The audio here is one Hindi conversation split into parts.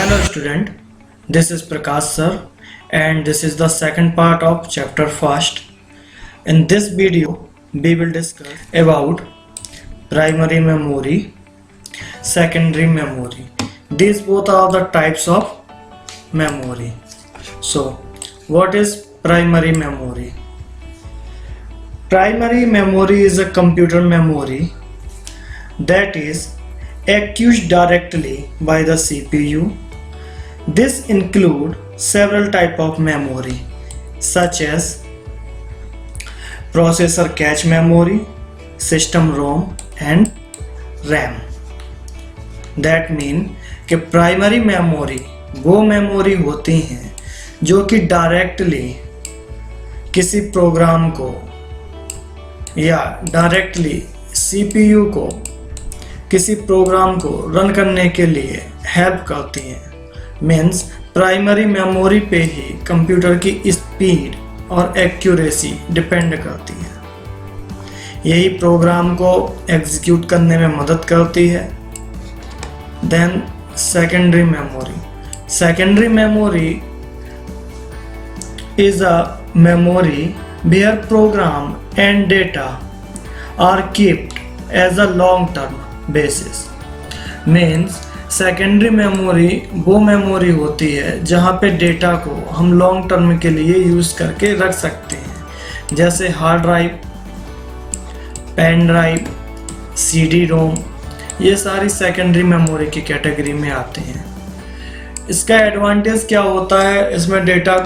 Hello student, this is Prakash sir and this is the second part of chapter first. In this video, we will discuss about primary memory, secondary memory. These both are the types of memory. So, what is primary memory? Primary memory is a computer memory that is accessed directly by the CPU. This includes several types of memory such as processor cache memory, system ROM and RAM. That mean कि प्राइमरी मेमोरी वो मेमोरी होती हैं जो कि डायरेक्टली किसी प्रोग्राम को या डायरेक्टली सीपीयू को किसी प्रोग्राम को रन करने के लिए हेल्प करती हैं. मीन्स प्राइमरी मेमोरी पे ही कंप्यूटर की स्पीड और एक्यूरेसी डिपेंड करती है. यही प्रोग्राम को एग्जीक्यूट करने में मदद करती है. Then secondary memory. Secondary memory is a memory where program and data are kept as a long term basis. Means secondary memory वो मेमोरी होती है जहाँ पे डेटा को हम लॉन्ग टर्म के लिए यूज़ करके रख सकते हैं, जैसे hard drive, pen drive, CD ROM. ये सारी सेकेंडरी मेमोरी की कैटेगरी में आते हैं. इसका एडवांटेज क्या होता है, इसमें डेटा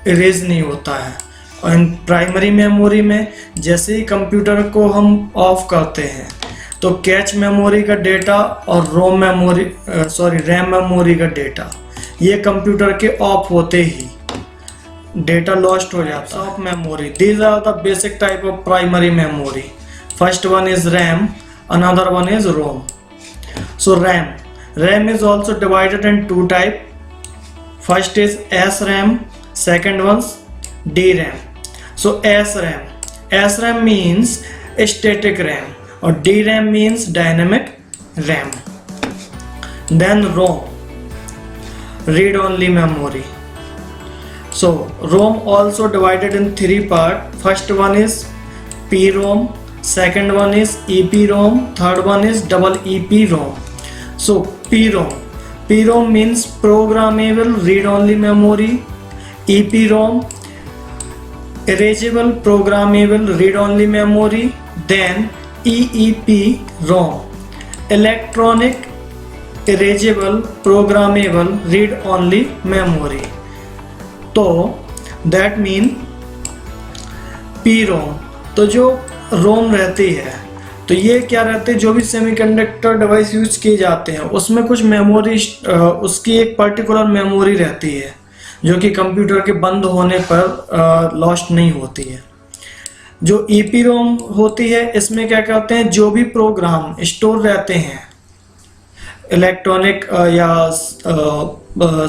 इरेज नहीं होता है. और इन प्राइमरी मेमोरी में जैसे ही कंप्यूटर को हम ऑफ करते हैं तो कैच मेमोरी का डेटा और रैम मेमोरी का डेटा ये कंप्यूटर के ऑफ होते ही डेटा लॉस्ट हो जाता है. Memory, these are the basic type of primary memory. First one is RAM, another one is ROM. So RAM is also divided in two type. First is SRAM, second one's DRAM. So SRAM means static RAM or DRAM means dynamic RAM. Then ROM, read only memory. So ROM also divided in three parts. First one is PROM, second one is EPROM, third one is EEPROM. So PROM means programmable read only memory. EPROM, erasable programmable read only memory. Then EEPROM, electronic erasable programmable read only memory. तो that mean PROM. तो जो रोम रहती है तो ये क्या रहते हैं, जो भी सेमीकंडक्टर डिवाइस यूज किए जाते हैं उसमें कुछ मेमोरी, उसकी एक पर्टिकुलर मेमोरी रहती है जो कि कंप्यूटर के बंद होने पर लॉस्ट नहीं होती है. जो EPROM होती है इसमें क्या करते हैं, जो भी प्रोग्राम स्टोर रहते हैं इलेक्ट्रॉनिक या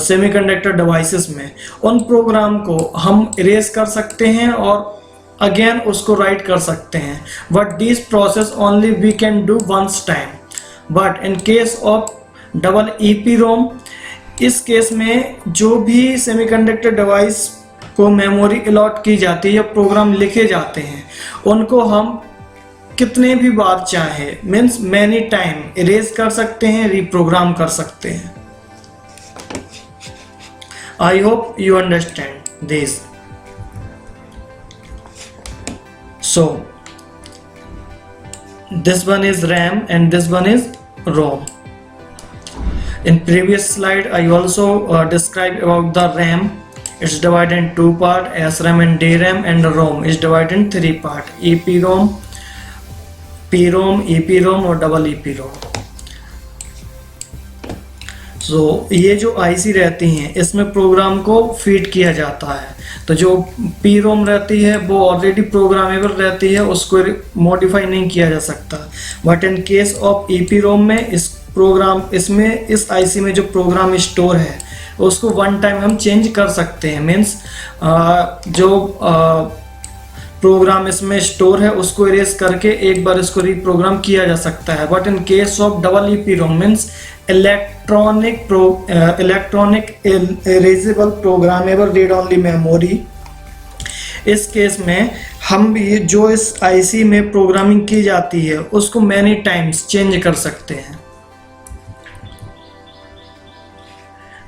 सेमीकंडक्टर डिवाइसेस में, उन प्रोग्राम को हम इरेज कर सकते हैं और अगेन उसको राइट कर सकते हैं. But this process only we can do once time. But in case of EEPROM, इस केस में जो भी सेमीकंडक्टर डिवाइस को मेमोरी अलॉट की जाती है या प्रोग्राम लिखे जाते हैं उनको हम कितने भी बार चाहे मीन्स मैनी टाइम इरेज कर सकते हैं, रीप्रोग्राम कर सकते हैं. आई hope you understand this. So this one is RAM and this one is ROM. In previous slide, I also described about the RAM. It's divided in two parts, SRAM and DRAM, and ROM is divided in three parts: EPROM, PROM, EPROM और EEPROM. So ये जो IC रहती हैं इसमें प्रोग्राम को फीड किया जाता है. तो जो PROM रहती है वो ऑलरेडी प्रोग्रामेबल रहती है, उसको मॉडिफाई नहीं किया जा सकता. But in case of EPROM में इसमें इस आईसी में जो प्रोग्राम स्टोर है उसको वन टाइम हम चेंज कर सकते हैं. मीन्स जो प्रोग्राम इसमें स्टोर है उसको इरेज करके एक बार इसको रीप्रोग्राम किया जा सकता है. But in case of EEPROM means electronic electronic erasable programmable read only memory. इस केस में हम भी जो इस आईसी में प्रोग्रामिंग की जाती है उसको मैनी टाइम्स चेंज कर सकते हैं।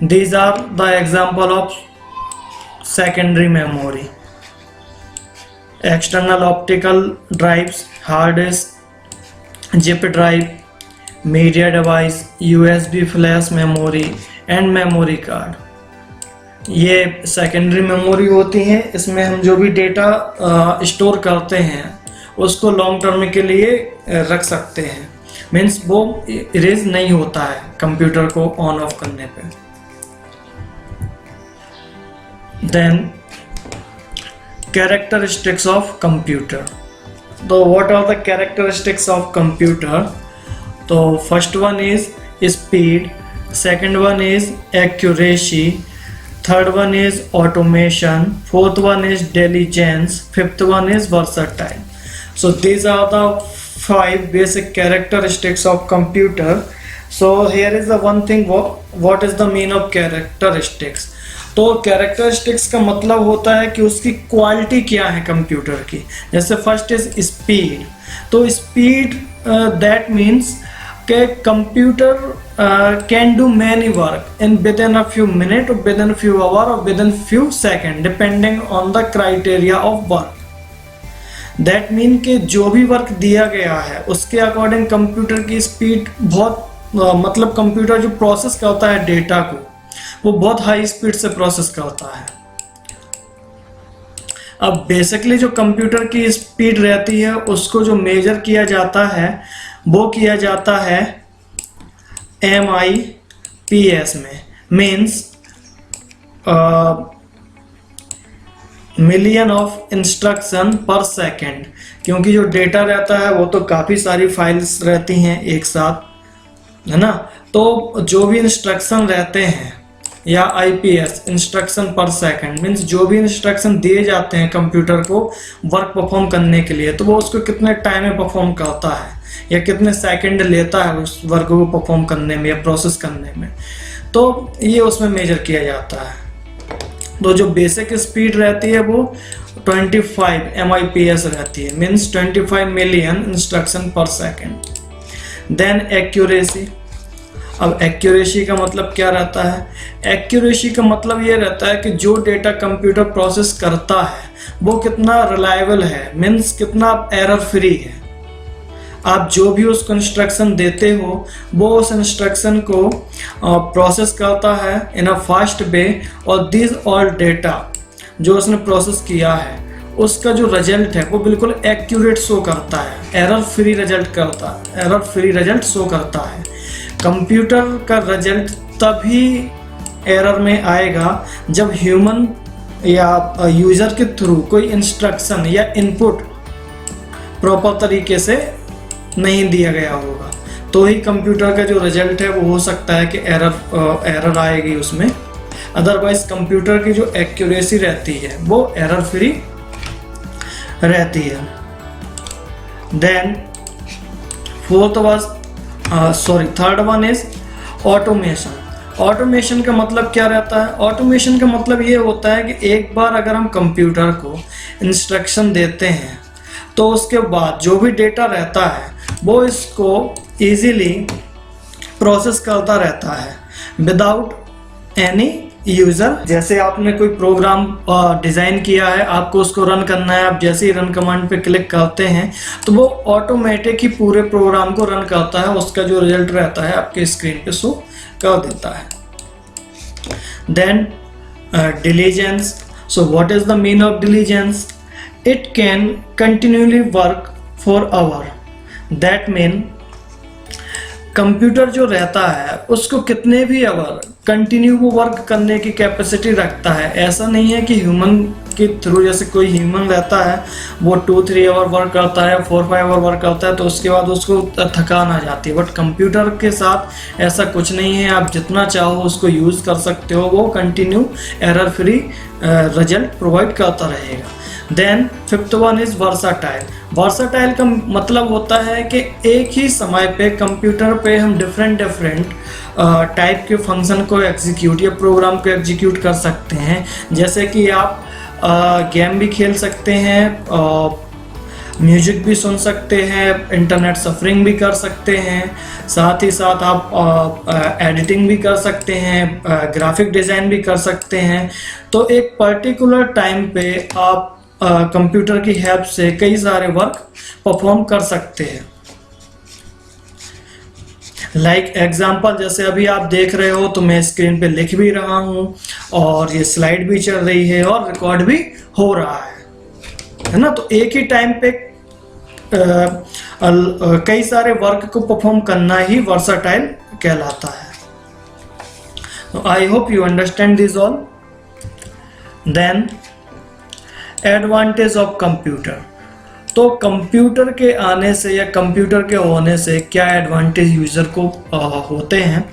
These are the example of secondary memory: external optical drives, hard disk, zip drive, media device, USB flash memory and memory card। ये सेकेंडरी मेमोरी होती हैं। इसमें हम जो भी डेटा स्टोर करते हैं उसको लॉन्ग टर्म के लिए रख सकते हैं। मीन्स वो इरेज नहीं होता है कंप्यूटर को ऑन ऑफ करने पे। Then characteristics of computer. तो what are the characteristics of computer? तो first one is speed, second one is accuracy, third one is automation, fourth one is diligence, fifth one is versatile. So these are the 5 basic characteristics of computer. So here is the one thing, what is the mean of characteristics? तो कैरेक्टरिस्टिक्स का मतलब होता है कि उसकी क्वालिटी क्या है कंप्यूटर की। जैसे फर्स्ट इज स्पीड। तो स्पीड दैट मीन्स कि computer can do many work in with in a few minute और विद इन फ्यू आवर और with in few second depending on the criteria of work. That mean कि जो भी वर्क दिया गया है उसके अकॉर्डिंग कंप्यूटर की स्पीड बहुत मतलब कंप्यूटर जो प्रोसेस करता है डेटा को वो बहुत हाई स्पीड से प्रोसेस करता है। अब बेसिकली जो कंप्यूटर की स्पीड रहती है उसको जो मेजर किया जाता है वो किया जाता है MIPS में, मीन्स मिलियन ऑफ इंस्ट्रक्शन पर सेकेंड। क्योंकि जो डेटा रहता है वो तो काफ़ी सारी फाइल्स रहती हैं एक साथ, है ना। तो जो भी इंस्ट्रक्शन रहते हैं या IPS instruction per second means जो भी इंस्ट्रक्शन दिए जाते हैं कंप्यूटर को वर्क परफॉर्म करने के लिए तो वो उसको कितने टाइम में परफॉर्म करता है या कितने सेकंड लेता है उस वर्क को परफॉर्म करने में या प्रोसेस करने में, तो ये उसमें मेजर किया जाता है। तो जो बेसिक स्पीड रहती है वो 25 MIPS रहती है, means 25 million instruction per second. Then accuracy. अब एक्यूरेसी का मतलब क्या रहता है? एक्यूरेसी का मतलब ये रहता है कि जो डेटा कंप्यूटर प्रोसेस करता है वो कितना रिलायबल है, मीन्स कितना एरर फ्री है। आप जो भी उसको इंस्ट्रक्शन देते हो वो उस इंस्ट्रक्शन को प्रोसेस करता है इन अ फास्ट वे और दिस ऑल डेटा जो उसने प्रोसेस किया है उसका जो रिजल्ट है वो बिल्कुल एक्यूरेट शो करता है, एरर फ्री रिजल्ट शो करता है। कंप्यूटर का रिजल्ट तभी एरर में आएगा जब ह्यूमन या यूज़र के थ्रू कोई इंस्ट्रक्शन या इनपुट प्रॉपर तरीके से नहीं दिया गया होगा, तो ही कंप्यूटर का जो रिजल्ट है वो हो सकता है कि एरर आएगी उसमें। अदरवाइज कंप्यूटर की जो एक्यूरेसी रहती है वो एरर फ्री रहती है। Then third one is automation. Automation का मतलब क्या रहता है? ऑटोमेशन का मतलब ये होता है कि एक बार अगर हम कंप्यूटर को इंस्ट्रक्शन देते हैं तो उसके बाद जो भी डेटा रहता है वो इसको इजीली प्रोसेस करता रहता है विदाउट एनी यूज़र। जैसे आपने कोई प्रोग्राम डिज़ाइन किया है, आपको उसको रन करना है, आप जैसे ही रन कमांड पे क्लिक करते हैं तो वो ऑटोमेटिक ही पूरे प्रोग्राम को रन करता है, उसका जो रिजल्ट रहता है आपके स्क्रीन पे शो कर देता है। Then diligence. So what is the mean of diligence? It can continually work for hour. That mean computer जो रहता है उसको कितने भी आवर कंटिन्यू वो वर्क करने की कैपेसिटी रखता है। ऐसा नहीं है कि ह्यूमन के थ्रू, जैसे कोई ह्यूमन रहता है वो 2-3 आवर वर्क करता है, 4-5 आवर वर्क करता है तो उसके बाद उसको थकान आ जाती है। बट कंप्यूटर के साथ ऐसा कुछ नहीं है, आप जितना चाहो उसको यूज़ कर सकते हो, वो continue error free result provide करता रहेगा। Then fifth one is versatile. Versatile का मतलब होता है कि एक ही समय पे कंप्यूटर पे हम डिफरेंट टाइप के फंक्शन को एग्जीक्यूट या प्रोग्राम को एग्जीक्यूट कर सकते हैं। जैसे कि आप गेम भी खेल सकते हैं, म्यूजिक भी सुन सकते हैं, इंटरनेट सफरिंग भी कर सकते हैं, साथ ही साथ आप एडिटिंग भी कर सकते हैं, ग्राफिक डिज़ाइन भी कर सकते हैं। तो एक पर्टिकुलर टाइम पे आप कंप्यूटर की हेल्प से कई सारे वर्क परफॉर्म कर सकते हैं। लाइक एग्जाम्पल, जैसे अभी आप देख रहे हो तो मैं स्क्रीन पे लिख भी रहा हूँ और ये स्लाइड भी चल रही है और रिकॉर्ड भी हो रहा है ना। तो एक ही टाइम पे कई सारे वर्क को परफॉर्म करना ही वर्साटाइल कहलाता है। I hope you understand this all. Then advantage of computer. तो कंप्यूटर के आने से या कंप्यूटर के होने से क्या एडवांटेज यूज़र को होते हैं,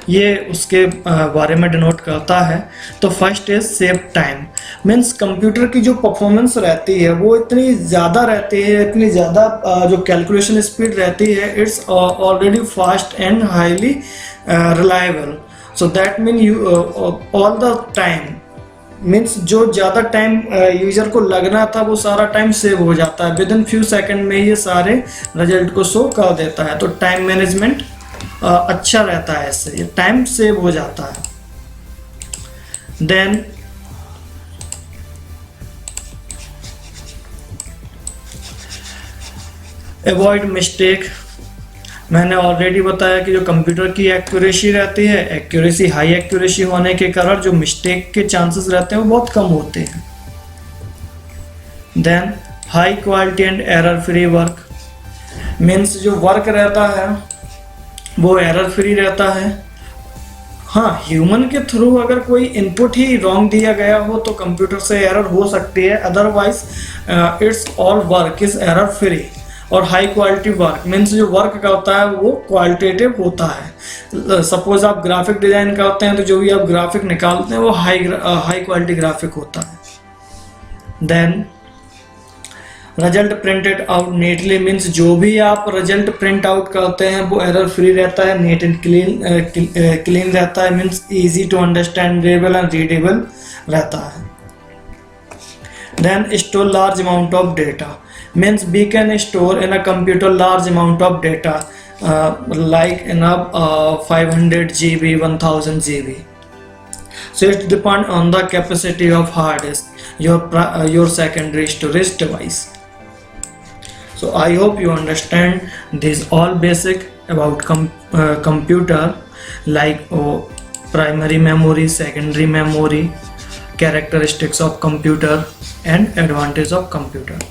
ये उसके बारे में डिनोट करता है। तो first is save time. Means computer की जो परफॉर्मेंस रहती है वो इतनी ज़्यादा रहती है, इतनी ज़्यादा जो कैलकुलेशन स्पीड रहती है, it's already fast and highly reliable. So that mean you all the time, means जो ज़्यादा टाइम यूजर को लगना था वो सारा टाइम सेव हो जाता है। विद इन फ्यू सेकेंड में ये सारे रिजल्ट को शो कर देता है। तो टाइम मैनेजमेंट अच्छा रहता है, इससे ये टाइम सेव हो जाता है। Then avoid mistake. मैंने ऑलरेडी बताया कि जो कंप्यूटर की एक्यूरेसी रहती है, एक्यूरेसी हाई एक्यूरेसी होने के कारण जो मिस्टेक के चांसेस रहते हैं वो बहुत कम होते हैं। Then high quality and error free work. Means जो वर्क रहता है वो एरर फ्री रहता है। हाँ, ह्यूमन के थ्रू अगर कोई इनपुट ही रॉन्ग दिया गया हो तो कंप्यूटर से एरर हो सकती है, otherwise it's all work is error free. और हाई क्वालिटी वर्क मीन्स जो वर्क करता है वो क्वालिटेटिव होता है। सपोज आप ग्राफिक डिजाइन करते हैं तो जो भी आप ग्राफिक निकालते हैं वो हाई क्वालिटी ग्राफिक होता है। Then result printed out neatly. Means जो भी आप रिजल्ट प्रिंट आउट करते हैं वो एरर फ्री रहता है, नीट एंड क्लीन रहता है। Means easy to understandable and readable रहता है। Then store large amount of data. Means we can store in a computer large amount of data like in a 500 GB, 1000 GB. So it depends on the capacity of hard disk, your secondary storage device. So I hope you understand this all basic about computer, like primary memory, secondary memory, characteristics of computer and advantage of computer.